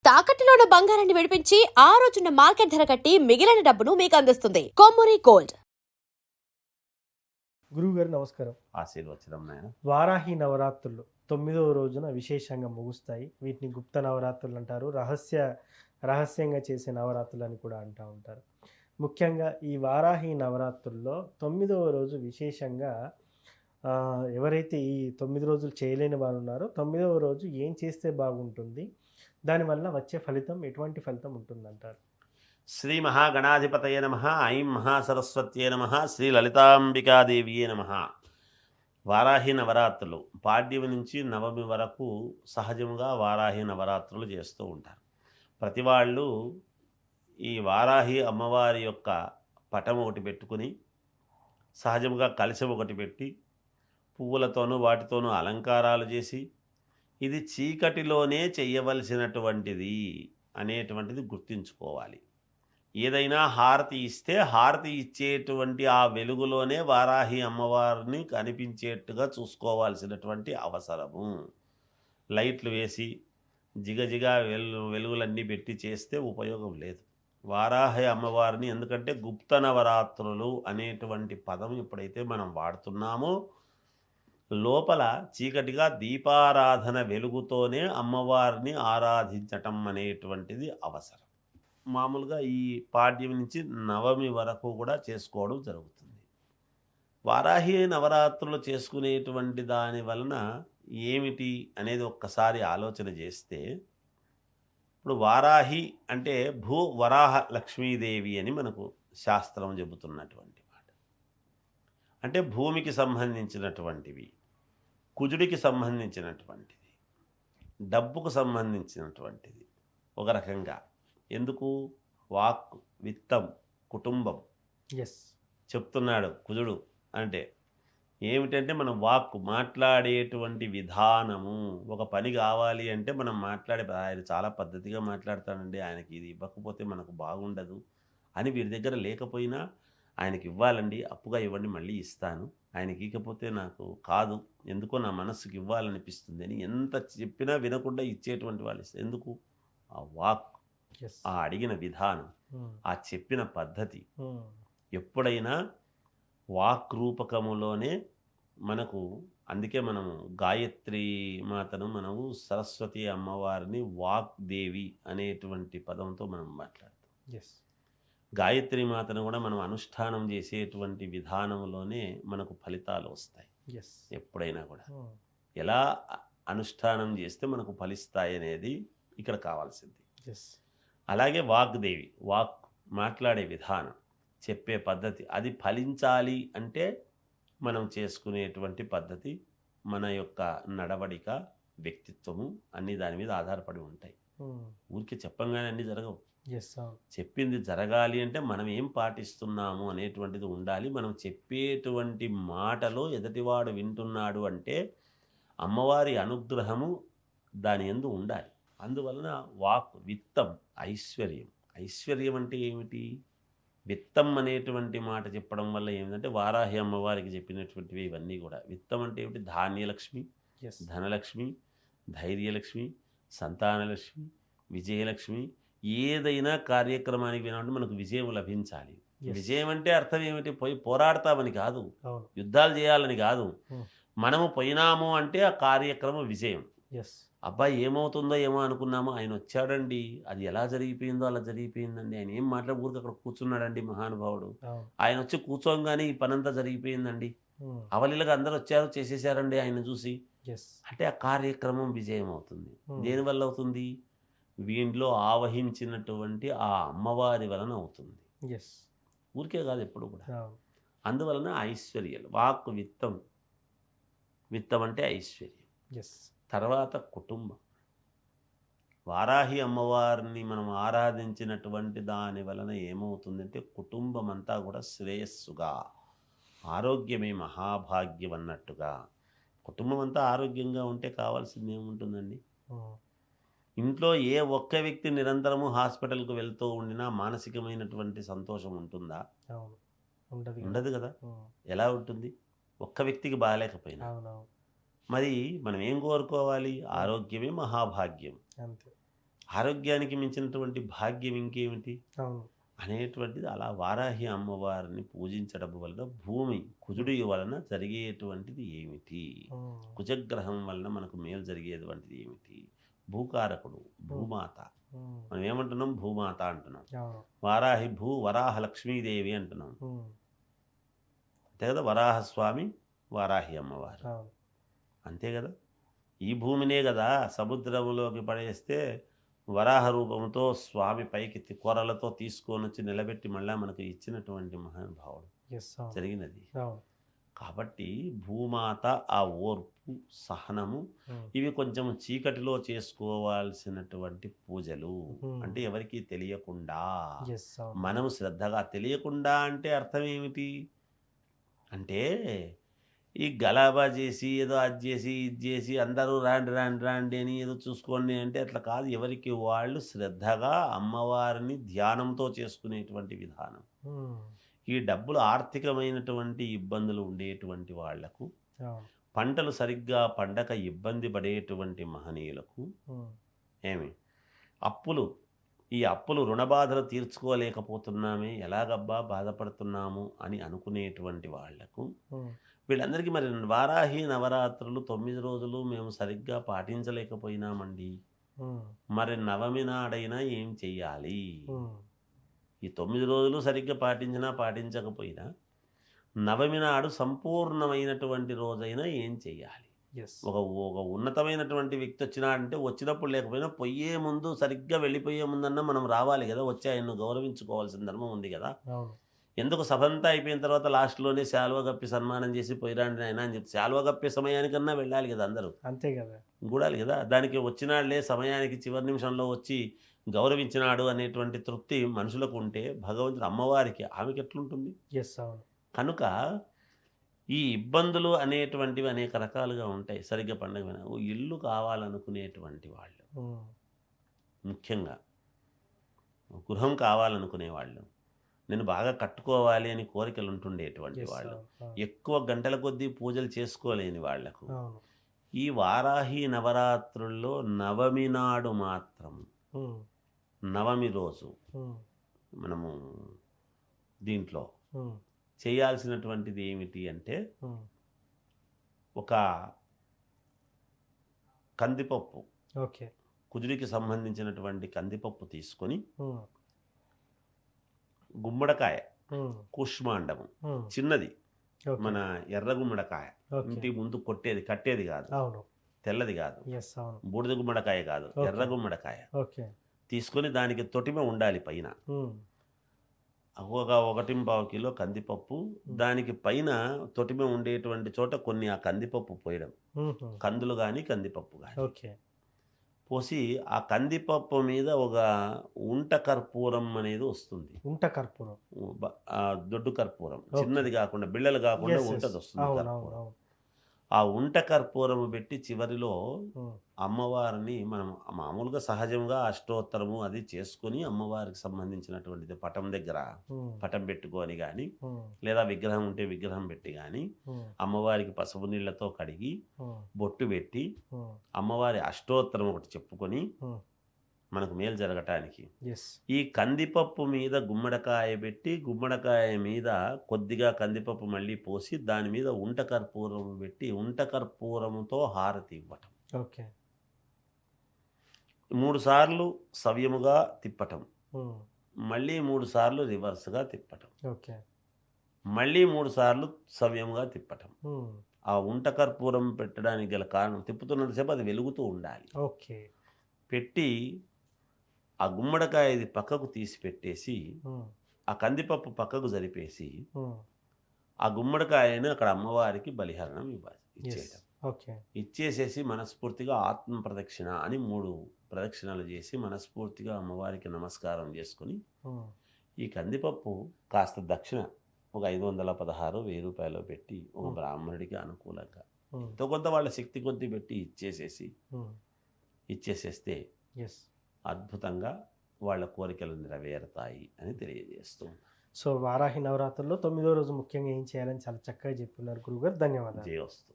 తాకట్టులో ఉన్న బంగారాన్ని విడిపించి ఆ రోజున్న మార్కెట్ ధర కట్టి మిగిలిన డబ్బును మీకు అందిస్తుంది కొమ్మూరి గోల్డ్. గురువుగారు నమస్కారం. ఆశీర్వచనం నాయన. వారాహి నవరాత్రులు 9వ రోజున విశేషంగా ముగుస్తాయి. వీటిని గుప్త నవరాత్రులు అంటారు, రహస్యంగా చేసే నవరాత్రులు అని కూడా అంటూ ఉంటారు. ముఖ్యంగా ఈ వారాహి నవరాత్రుల్లో 9వ రోజు విశేషంగా ఎవరైతే ఈ 9 రోజులు చేయలేని వారు ఉన్నారో 9వ రోజు ఏం చేస్తే బాగుంటుంది, దానివల్ల వచ్చే ఫలితం ఎటువంటి ఫలితం ఉంటుందంటారు? శ్రీ మహాగణాధిపతయ నమః. ఐం మహాసరస్వత్యే నమః. శ్రీ లలితాంబికాదేవియే నమః. వారాహి నవరాత్రులు పాడ్యమి నుంచి నవమి వరకు సహజంగా వారాహి నవరాత్రులు చేస్తూ ఉంటారు. ప్రతి వాళ్ళు ఈ వారాహి అమ్మవారి యొక్క పటం ఒకటి పెట్టుకుని సహజంగా కలశం ఒకటి పెట్టి పువ్వులతోనూ వాటితోనూ అలంకారాలు చేసి ఇది చీకటిలోనే చేయవలసినటువంటిది అనేటువంటిది గుర్తుంచుకోవాలి. ఏదైనా హారతి ఇస్తే హారతి ఇచ్చేటువంటి ఆ వెలుగులోనే వారాహి అమ్మవారిని కనిపించేట్టుగా చూసుకోవాల్సినటువంటి అవసరము. లైట్లు వేసి జిగజిగా వెలుగులన్నీ పెట్టి చేస్తే ఉపయోగం లేదు. వారాహి అమ్మవారిని, ఎందుకంటే గుప్త నవరాత్రులు అనేటువంటి పదం ఎప్పుడైతే మనం వాడుతున్నామో లోపల చీకటిగా దీపారాధన వెలుగుతోనే అమ్మవారిని ఆరాధించటం అనేటువంటిది అవసరం. మామూలుగా ఈ పాడ్యం నుంచి నవమి వరకు కూడా చేసుకోవడం జరుగుతుంది. వారాహి నవరాత్రులు చేసుకునేటువంటి దాని వలన ఏమిటి అనేది ఒక్కసారి ఆలోచన చేస్తే, ఇప్పుడు వారాహి అంటే వరాహ లక్ష్మీదేవి అని మనకు శాస్త్రం చెబుతున్నటువంటి మాట. అంటే భూమికి సంబంధించినటువంటివి, కుజుడికి సంబంధించినటువంటిది, డబ్బుకు సంబంధించినటువంటిది ఒక రకంగా. ఎందుకు? వాక్, విత్తం, కుటుంబం చెప్తున్నాడు కుజుడు. అంటే ఏమిటంటే మనం వాక్, మాట్లాడేటువంటి విధానము. ఒక పని కావాలి అంటే మనం ఆయన చాలా పద్ధతిగా మాట్లాడతాడండి, ఆయనకి ఇది ఇవ్వకపోతే మనకు బాగుండదు అని వీరి దగ్గర లేకపోయినా ఆయనకి ఇవ్వాలండి, అప్పుగా ఇవ్వండి మళ్ళీ ఇస్తాను, ఆయనకి ఇకపోతే నాకు కాదు, ఎందుకో నా మనస్సుకి ఇవ్వాలనిపిస్తుంది అని ఎంత చెప్పినా వినకుండా ఇచ్చేటువంటి వాళ్ళు. ఎందుకు? ఆ వాక్, ఆ అడిగిన విధానం, ఆ చెప్పిన పద్ధతి. ఎప్పుడైనా వాక్ రూపకములోనే మనకు, అందుకే మనము గాయత్రి మాతను, మనము సరస్వతి అమ్మవారిని వాక్ దేవి అనేటువంటి పదంతో మనం మాట్లాడతాం. గాయత్రి మాతను కూడా మనం అనుష్ఠానం చేసేటువంటి విధానంలోనే మనకు ఫలితాలు వస్తాయి. ఎప్పుడైనా కూడా ఎలా అనుష్ఠానం చేస్తే మనకు ఫలిస్తాయి అనేది ఇక్కడ కావాల్సింది. అలాగే వాగ్దేవి, వాక్, మాట్లాడే విధానం, చెప్పే పద్ధతి, అది ఫలించాలి అంటే మనం చేసుకునేటువంటి పద్ధతి, మన యొక్క నడవడిక, వ్యక్తిత్వము అన్నీ దాని మీద ఆధారపడి ఉంటాయి. ఊరికి చెప్పంగానే అన్నీ జరగవు. చెప్పింది జరగాలి అంటే మనం ఏం పాటిస్తున్నాము అనేటువంటిది ఉండాలి. మనం చెప్పేటువంటి మాటలో ఎదుటివాడు వింటున్నాడు అంటే అమ్మవారి అనుగ్రహము దాని యందు ఉండాలి. అందువలన వాక్, విత్తం, ఐశ్వర్యం. ఐశ్వర్యం అంటే ఏమిటి? విత్తం అనేటువంటి మాట చెప్పడం వల్ల ఏమిటంటే వారాహి అమ్మవారికి చెప్పినటువంటివి ఇవన్నీ కూడా. విత్తం అంటే ఏమిటి? ధాన్యలక్ష్మి, ధనలక్ష్మి, ధైర్యలక్ష్మి, సంతానలక్ష్మి, విజయలక్ష్మి. ఏదైనా కార్యక్రమానికి వినాలంటే మనకు విజయం లభించాలి. విజయం అంటే అర్థం ఏమిటి? పోయి పోరాడతామని కాదు, యుద్ధాలు చేయాలని కాదు. మనము పోయినాము అంటే ఆ కార్యక్రమం విజయం. అబ్బాయి ఏమవుతుందో ఏమో అనుకున్నామో, ఆయన వచ్చాడండి, అది ఎలా జరిగిపోయిందో అలా జరిగిపోయిందండి, ఆయన ఏం మాట్లాడకూడదు, అక్కడ కూర్చున్నాడండి మహానుభావుడు, ఆయన వచ్చి కూర్చోగానే ఈ పనంతా జరిగిపోయిందండి, అవలీలగా అందరూ వచ్చారు చేసేసారండి ఆయన చూసి అంటే ఆ కార్యక్రమం విజయం అవుతుంది. దేనివల్ల అవుతుంది? వీటిలో ఆవహించినటువంటి ఆ అమ్మవారి వలన అవుతుంది. ఊరికే కాదు, ఎప్పుడు కూడా. అందువలన ఐశ్వర్యాలు, వాక్, విత్తం. విత్తం అంటే ఐశ్వర్యం. తర్వాత కుటుంబం. వారాహి అమ్మవారిని మనం ఆరాధించినటువంటి దాని వలన ఏమవుతుందంటే కుటుంబం అంతా కూడా శ్రేయస్సుగా, ఆరోగ్యమే మహాభాగ్యం అన్నట్టుగా. కుటుంబం అంతా ఆరోగ్యంగా ఉంటే కావాల్సింది ఏముంటుందండి? ఇంట్లో ఏ ఒక్క వ్యక్తి నిరంతరము హాస్పిటల్కు వెళ్తూ ఉండినా మానసికమైనటువంటి సంతోషం ఉంటుందా? ఉండదు కదా. ఎలా ఉంటుంది? ఒక్క వ్యక్తికి బాగాలేకపోయినా. మరి మనం ఏం కోరుకోవాలి? ఆరోగ్యమే మహాభాగ్యం. ఆరోగ్యానికి మించినటువంటి భాగ్యం ఇంకేమిటి అవును. అనేటువంటిది అలా వారాహి అమ్మవారిని పూజించడం వలన భూమి కుజుడి వలన జరిగేటువంటిది ఏమిటి, ఉమ్, కుజగ్రహం వలన మనకు మేలు జరిగేటువంటిది ఏమిటి, భూకారకుడు భూమాత, ఉమ్, మనం ఏమంటున్నాం భూమాత అంటున్నాం, అవును. వారాహి వరాహ లక్ష్మీదేవి అంటున్నాం ఉమ్, అంతే కదా, వరాహస్వామి వారాహి అమ్మవారు అవును. అంతే కదా. ఈ భూమినే కదా సముద్రంలోకి పడేస్తే వరాహ రూపంతో స్వామి పైకి కొరలతో తీసుకొని వచ్చి నిలబెట్టి మళ్ళా మనకు ఇచ్చినటువంటి మహానుభావుడు ఎస్, అవును. జరిగినది. అవును. కాబట్టి భూమాత ఆ ఓర్పు సహనము ఉమ్, ఇవి కొంచెం చీకటిలో చేసుకోవాల్సినటువంటి పూజలు. Hmm. అంటే ఎవరికీ తెలియకుండా ఎస్, అవును. మనం శ్రద్ధగా, తెలియకుండా అంటే అర్థం ఏమిటి అంటే ఈ గలాబా చేసి ఏదో అది చేసి ఇది చేసి అందరూ రాండి రాండి రాండి అని ఏదో చూసుకోండి అంటే అట్లా కాదు. ఎవరికి వాళ్ళు శ్రద్ధగా అమ్మవారిని ధ్యానంతో చేసుకునేటువంటి విధానం. ఉమ్, ఈ డబ్బులు ఆర్థికమైనటువంటి ఇబ్బందులు ఉండేటువంటి వాళ్లకు, అవును. పంటలు సరిగ్గా పండక ఇబ్బంది పడేటువంటి మహనీయులకు, ఉమ్, ఏమి ఈ అప్పులు రుణబాధలు తీర్చుకోలేకపోతున్నామే, ఎలాగబ్బా బాధపడుతున్నాము అని అనుకునేటువంటి వాళ్లకు, ఉమ్, వీళ్ళందరికీ మరి వారాహి నవరాత్రులు 9 రోజులు మేము సరిగ్గా పాటించలేకపోయినామండి, ఉమ్, మరి నవమి నాడైనా ఏం చెయ్యాలి? ఉమ్, ఈ 9 రోజులు సరిగ్గా పాటించినా పాటించకపోయినా నవమి నాడు సంపూర్ణమైనటువంటి రోజైనా ఏం చెయ్యాలి? ఎస్, ఒక ఉన్నతమైనటువంటి వ్యక్తి వచ్చినాడంటే వచ్చినప్పుడు లేకపోయినా పోయే ముందు సరిగ్గా వెళ్ళిపోయే ముందన్నా మనం రావాలి కదా, వచ్చి ఆయన్ను గౌరవించుకోవాల్సిన ధర్మం ఉంది కదా. అవును. ఎందుకు సభంతా అయిపోయిన తర్వాత లాస్ట్లోనే శాల్వ కప్పి సన్మానం చేసి పోయిరాండి ఆయన అని చెప్పి శాల్వ కప్పే సమయానికన్నా వెళ్ళాలి కదా, అందరూ అంతే కదా. కూడాలి కదా. దానికి వచ్చినాడులే సమయానికి చివరి నిమిషంలో వచ్చి గౌరవించినాడు అనేటువంటి తృప్తి మనుషులకు ఉంటే భగవంతుడు అమ్మవారికి ఆమెకి ఎట్లుంటుంది? ఎస్, అవును. కనుక ఈ ఇబ్బందులు అనేటువంటివి అనేక రకాలుగా ఉంటాయి. సరిగ్గా పండగ ఇల్లు కావాలనుకునేటువంటి వాళ్ళు, ఉమ్, ముఖ్యంగా గృహం కావాలనుకునే వాళ్ళు, నేను బాగా కట్టుకోవాలి అని కోరికలు ఉంటుండేటువంటి ఎస్, వాళ్ళు, అవును. అవును. ఎక్కువ గంటల కొద్దీ పూజలు చేసుకోలేని వాళ్లకు, అవును. ఈ వారాహి నవరాత్రుల్లో నవమి నాడు మాత్రం, ఉమ్, నవమి రోజు ఉమ్, మనము దీంట్లో ఉమ్, చేయాల్సినటువంటిది ఏమిటి అంటే, ఉమ్, ఒక కందిపప్పు, ఓకే. కుజుడికి సంబంధించినటువంటి కందిపప్పు తీసుకొని, ఉమ్, గుమ్మడికాయ ఉమ్, కూష్మాండము ఉమ్, చిన్నది, ఓకే. మన ఎర్ర గుమ్మడికాయ, ఓకే. ఇంటి ముందు కట్టేది కాదు, అవును. తెల్లది కాదు, ఎస్, అవును. బూడిద గుమ్మడికాయ కాదు, ఓకే. ఎర్ర గుమ్మడికాయ ఓకే. తీసుకొని దానికి తొటిమ ఉండాలి పైన. ఉమ్, ఒక 1.25 కిలో కందిపప్పు, దానికి పైన తొటిమ ఉండేటువంటి చోట కొన్ని ఆ కందిపప్పు పోయడం, ఉహు, కందులు కానీ కందిపప్పు కానీ ఓకే. పోసి ఆ కందిపప్పు మీద ఒక ఉంట కర్పూరం అనేది వస్తుంది. ఉంట కర్పూరం. ఆ దొడ్డు కర్పూరం, ఓకే. చిన్నది కాకుండా బిళ్ళలు కాకుండా Yes, yes. ఉంటది వస్తుంది అవును, అవును, కర్పూరం. అవును. ఆ ఉంట కర్పూరము పెట్టి చివరిలో ఉమ్, అమ్మవారిని మనం మామూలుగా సహజంగా అష్టోత్తరము అది చేసుకొని అమ్మవారికి సంబంధించినటువంటిది పటం దగ్గర ఉమ్, పటం పెట్టుకొని కానీ, ఉమ్, లేదా విగ్రహం ఉంటే విగ్రహం పెట్టి కానీ ఉమ్, అమ్మవారికి పసుపు నీళ్లతో కడిగి ఉమ్, బొట్టు పెట్టి ఉమ్, అమ్మవారి అష్టోత్తరం ఒకటి చెప్పుకొని ఉమ్, మనకు మేలు జరగటానికి ఎస్, ఈ కందిపప్పు మీద గుమ్మడికాయ పెట్టి, గుమ్మడికాయ మీద కొద్దిగా కందిపప్పు మళ్ళీ పోసి దాని మీద ఉంట కర్పూరం పెట్టి ఉంట కర్పూరముతో హారతి ఇవ్వటం, ఓకే. 3 సార్లు సవ్యముగా తిప్పటం, ఉమ్, మళ్ళీ 3 సార్లు రివర్స్గా తిప్పటం, ఓకే. మళ్ళీ 3 సార్లు సవ్యముగా తిప్పటం. ఉమ్, ఆ ఉంట కర్పూరం పెట్టడానికి గల కారణం, తిప్పుతున్నంతసేపు అది వెలుగుతూ ఉండాలి. ఓకే. పెట్టి ఆ గుమ్మడికాయది పక్కకు తీసి పెట్టేసి ఉమ్, ఆ కందిపప్పు పక్కకు జరిపేసి ఉమ్, ఆ గుమ్మడికాయను అక్కడ అమ్మవారికి బలిహరణం ఇవ్వాలి, ఎస్, ఇచ్చేయటం. ఓకే. ఇచ్చేసేసి మనస్ఫూర్తిగా ఆత్మ ప్రదక్షిణ అని 3 ప్రదక్షిణలు చేసి మనస్ఫూర్తిగా అమ్మవారికి నమస్కారం చేసుకుని, ఉమ్, ఈ కందిపప్పు కాస్త దక్షిణ ఒక 516 1000 రూపాయలు పెట్టి ఒక బ్రాహ్మణుడికి అనుకూలంగా ఉమ్, ఎంతో కొంత వాళ్ళ శక్తి కొద్దీ పెట్టి ఉమ్, ఇచ్చేసేస్తే ఎస్. అద్భుతంగా వాళ్ళ కోరికలు నెరవేరుతాయి అని తెలియజేస్తూ. సో వారాహి నవరాత్రుల్లో 9వ రోజు ముఖ్యంగా ఏం చేయాలని చాలా చక్కగా చెప్పున్నారు గురుగారు. ధన్యవాదాలు. జయోస్తు.